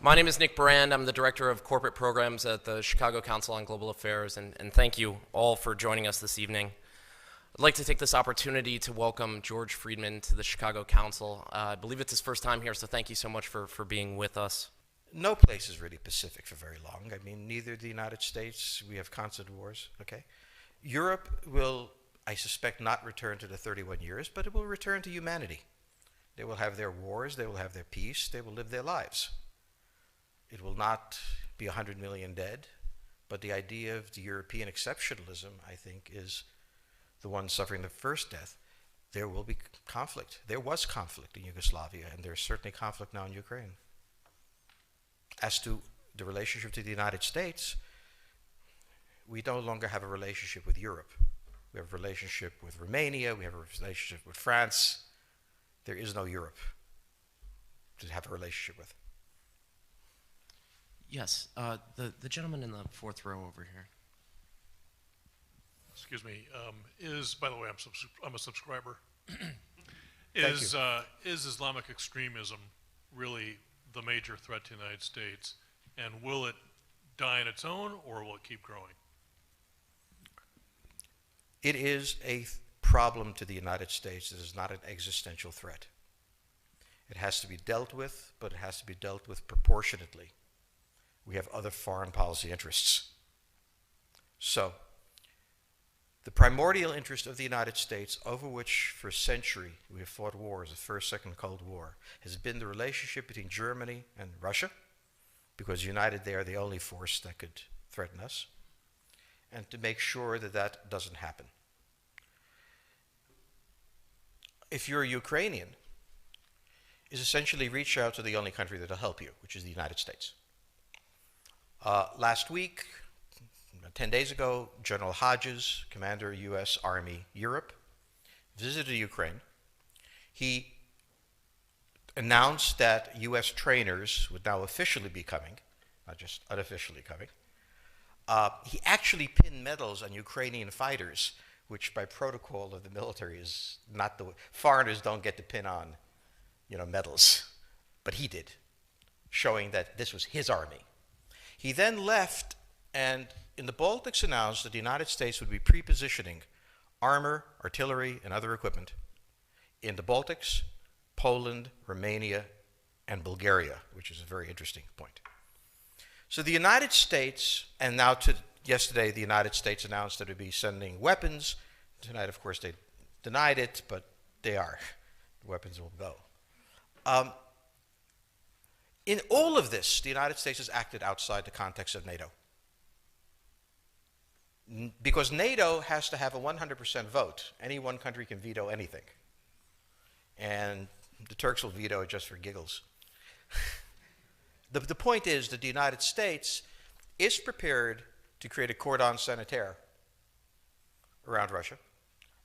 My name is Nick Brand. I'm the Director of Corporate Programs at the Chicago Council on Global Affairs, and thank you all for joining us this evening. I'd like to take this opportunity to welcome George Friedman to the Chicago Council. I believe it's his first time here, so thank you so much for being with us. No place is really pacific for very long. I mean, neither the United States, we have constant wars, okay? Europe will, I suspect, not return to the 31 years, but it will return to humanity. They will have their wars, they will have their peace, they will live their lives. It will not be 100 million dead, but the idea of the European exceptionalism, I think, is the one suffering the first death. There will be conflict. There was conflict in Yugoslavia, and there's certainly conflict now in Ukraine. As to the relationship to the United States, we no longer have a relationship with Europe. We have a relationship with Romania, we have a relationship with France. There is no Europe to have a relationship with. Yes, the gentleman in the fourth row over here. Excuse me. By the way, I'm a subscriber. Thank Is Islamic extremism really the major threat to the United States, and will it die on its own, or will it keep growing? It is a problem to the United States. It is not an existential threat. It has to be dealt with, but it has to be dealt with proportionately. We have other foreign policy interests. So, the primordial interest of the United States, over which for a century we have fought wars, the First, Second Cold War, has been the relationship between Germany and Russia, because united they are the only force that could threaten us, and to make sure that that doesn't happen. If you're a Ukrainian, is essentially reach out to the only country that will help you, which is the United States. Last week, 10 days ago, General Hodges, Commander U.S. Army Europe, visited Ukraine. He announced that U.S. trainers would now officially be coming, not just unofficially coming. He actually pinned medals on Ukrainian fighters, which by protocol of the military is not the way. Foreigners don't get to pin on, medals, but he did, showing that this was his army. He then left and in the Baltics announced that the United States would be pre-positioning armor, artillery, and other equipment in the Baltics, Poland, Romania, and Bulgaria, which is a very interesting point. So the United States, and now yesterday the United States announced that it would be sending weapons. Tonight, of course, they denied it, but they are. The weapons will go. In all of this, the United States has acted outside the context of NATO. Because NATO has to have a 100% vote. Any one country can veto anything. And the Turks will veto it just for giggles. The point is that the United States is prepared to create a cordon sanitaire around Russia.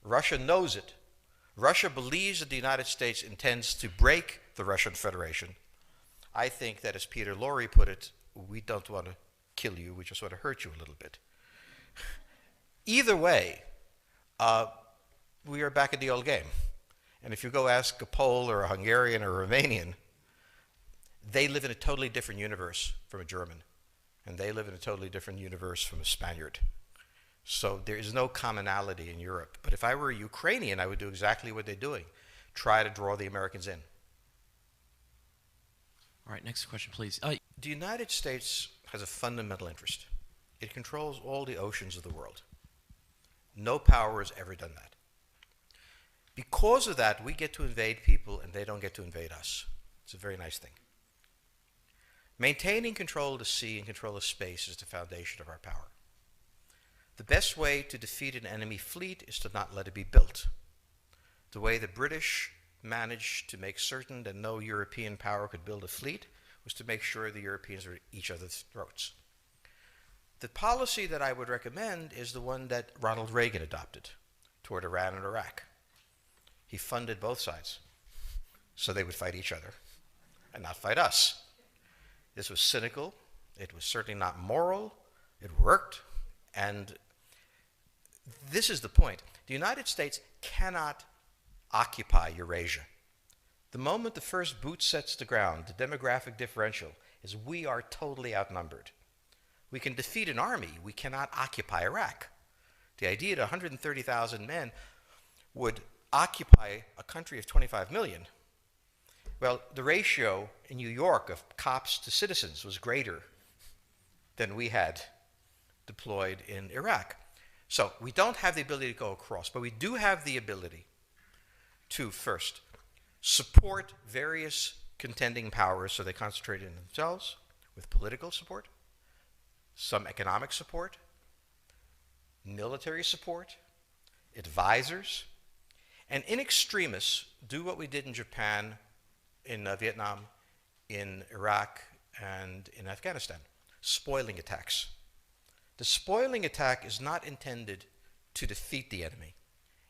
Russia knows it. Russia believes that the United States intends to break the Russian Federation. I think that, as Peter Lorre put it, we don't want to kill you, we just want to hurt you a little bit. Either way, we are back at the old game. And if you go ask a Pole or a Hungarian or a Romanian, they live in a totally different universe from a German. And they live in a totally different universe from a Spaniard. So there is no commonality in Europe. But if I were a Ukrainian, I would do exactly what they're doing. Try to draw the Americans in. All right, next question, please. The United States has a fundamental interest. It controls all the oceans of the world. No power has ever done that. Because of that, we get to invade people and they don't get to invade us. It's a very nice thing. Maintaining control of the sea and control of space is the foundation of our power. The best way to defeat an enemy fleet is to not let it be built. The way the British managed to make certain that no European power could build a fleet was to make sure the Europeans were at each other's throats. The policy that I would recommend is the one that Ronald Reagan adopted toward Iran and Iraq. He funded both sides so they would fight each other and not fight us. This was cynical. It was certainly not moral. It worked. And this is the point. The United States cannot occupy Eurasia. The moment the first boot sets the ground, the demographic differential is we are totally outnumbered. We can defeat an army. We cannot occupy Iraq. The idea that 130,000 men would occupy a country of 25 million, well, the ratio in New York of cops to citizens was greater than we had deployed in Iraq. So we don't have the ability to go across, but we do have the ability to, first, support various contending powers so they concentrate in themselves with political support, some economic support, military support, advisors, and in extremis, do what we did in Japan, in Vietnam, in Iraq, and in Afghanistan, spoiling attacks. The spoiling attack is not intended to defeat the enemy.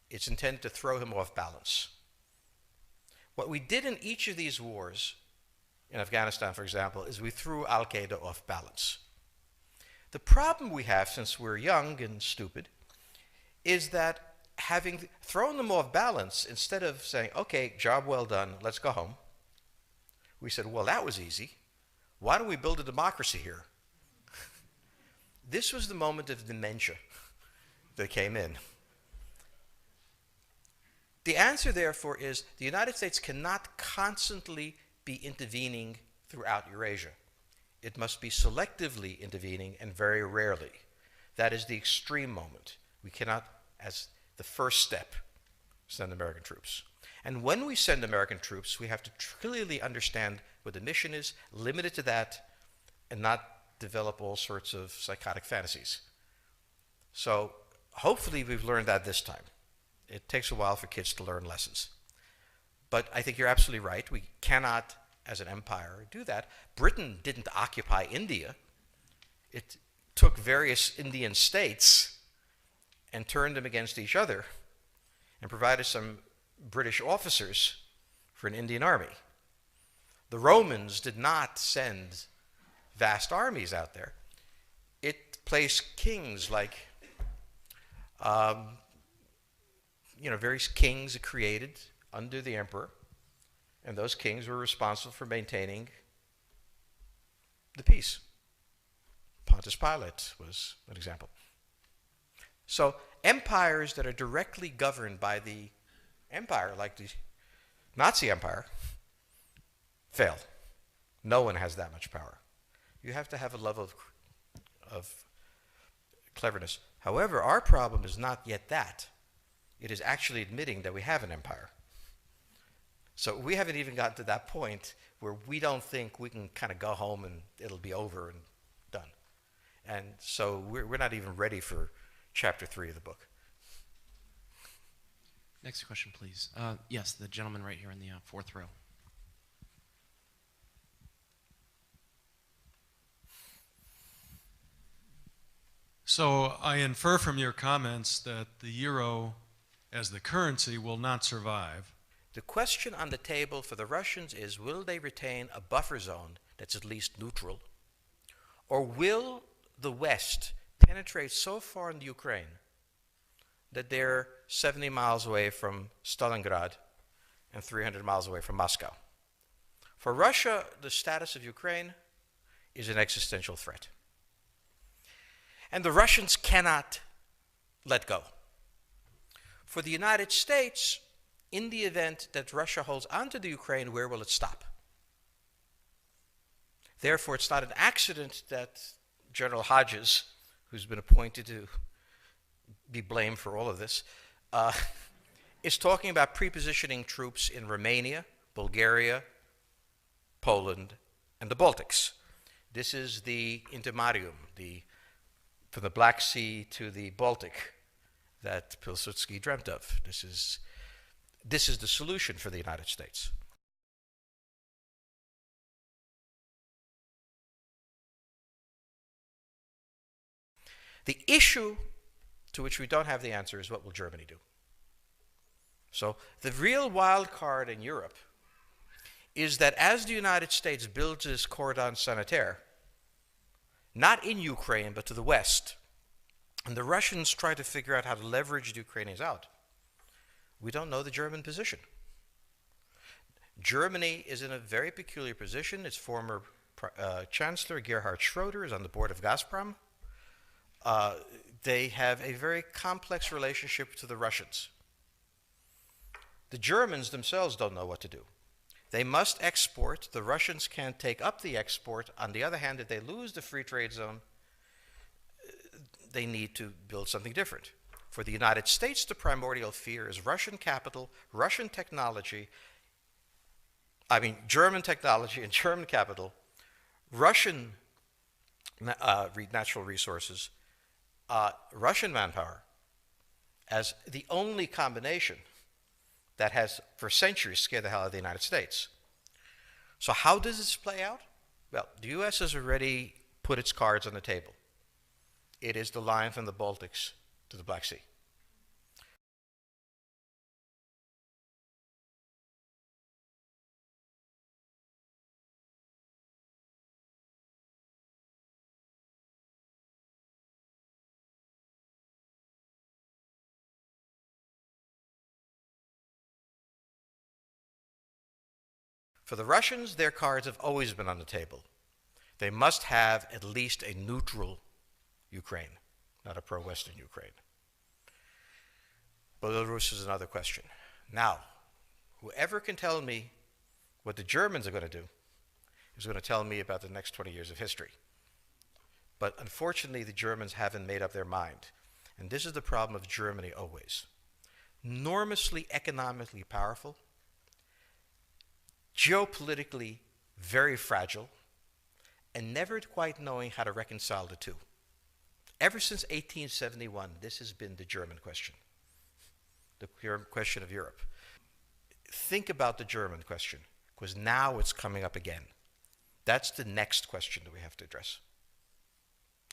It's intended to throw him off balance. What we did in each of these wars, in Afghanistan, for example, is we threw Al-Qaeda off balance. The problem we have, since we're young and stupid, is that having thrown them off balance, instead of saying, okay, job well done, let's go home, we said, well, that was easy. Why don't we build a democracy here? This was the moment of dementia that came in. The answer, therefore, is the United States cannot constantly be intervening throughout Eurasia. It must be selectively intervening and very rarely. That is the extreme moment. We cannot, as the first step, send American troops. And when we send American troops, we have to clearly understand what the mission is, limit it to that, and not develop all sorts of psychotic fantasies. So hopefully we've learned that this time. It takes a while for kids to learn lessons. But I think you're absolutely right. We cannot, as an empire, do that. Britain didn't occupy India. It took various Indian states and turned them against each other and provided some British officers for an Indian army. The Romans did not send vast armies out there. It placed kings like, various kings it created under the emperor, and those kings were responsible for maintaining the peace. Pontius Pilate was an example. So empires that are directly governed by the empire, like the Nazi Empire, fail. No one has that much power. You have to have a level of cleverness. However, our problem is not yet that. It is actually admitting that we have an empire. So we haven't even gotten to that point where we don't think we can kind of go home and it'll be over and done. And so we're not even ready for chapter 3 of the book. Next question, please. Yes, the gentleman right here in the fourth row. So I infer from your comments that the euro as the currency will not survive. The question on the table for the Russians is, will they retain a buffer zone that's at least neutral? Or will the West penetrate so far in the Ukraine that they're 70 miles away from Stalingrad and 300 miles away from Moscow? For Russia, the status of Ukraine is an existential threat. And the Russians cannot let go. For the United States, in the event that Russia holds onto the Ukraine, where will it stop? Therefore, it's not an accident that General Hodges, who's been appointed to be blamed for all of this, is talking about prepositioning troops in Romania, Bulgaria, Poland, and the Baltics. This is the intermarium, from the Black Sea to the Baltic, that Pilsudski dreamt of. This is the solution for the United States. The issue to which we don't have the answer is, what will Germany do? So the real wild card in Europe is that as the United States builds this cordon sanitaire, not in Ukraine, but to the west, and the Russians try to figure out how to leverage the Ukrainians out, we don't know the German position. Germany is in a very peculiar position. Its former Chancellor Gerhard Schroeder is on the board of Gazprom. They have a very complex relationship to the Russians. The Germans themselves don't know what to do. They must export. The Russians can't take up the export. On the other hand, if they lose the free trade zone, they need to build something different. For the United States, the primordial fear is Russian capital, Russian technology, German technology and German capital, Russian natural resources, Russian manpower, as the only combination that has for centuries scared the hell out of the United States. So how does this play out? Well, the U.S. has already put its cards on the table. It is the line from the Baltics to the Black Sea. For the Russians, their cards have always been on the table. They must have at least a neutral Ukraine, not a pro-Western Ukraine. Belarus is another question. Now, whoever can tell me what the Germans are going to do is going to tell me about the next 20 years of history. But unfortunately, the Germans haven't made up their mind. And this is the problem of Germany always. Enormously economically powerful, geopolitically very fragile, and never quite knowing how to reconcile the two. Ever since 1871, this has been the German question, the question of Europe. Think about the German question, because now it's coming up again. That's the next question that we have to address.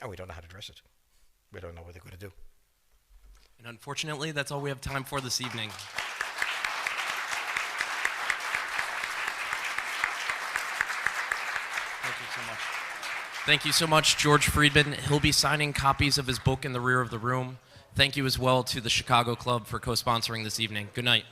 And we don't know how to address it. We don't know what they're going to do. And unfortunately, that's all we have time for this evening. Thank you so much. Thank you so much, George Friedman. He'll be signing copies of his book in the rear of the room. Thank you as well to the Chicago Club for co-sponsoring this evening. Good night.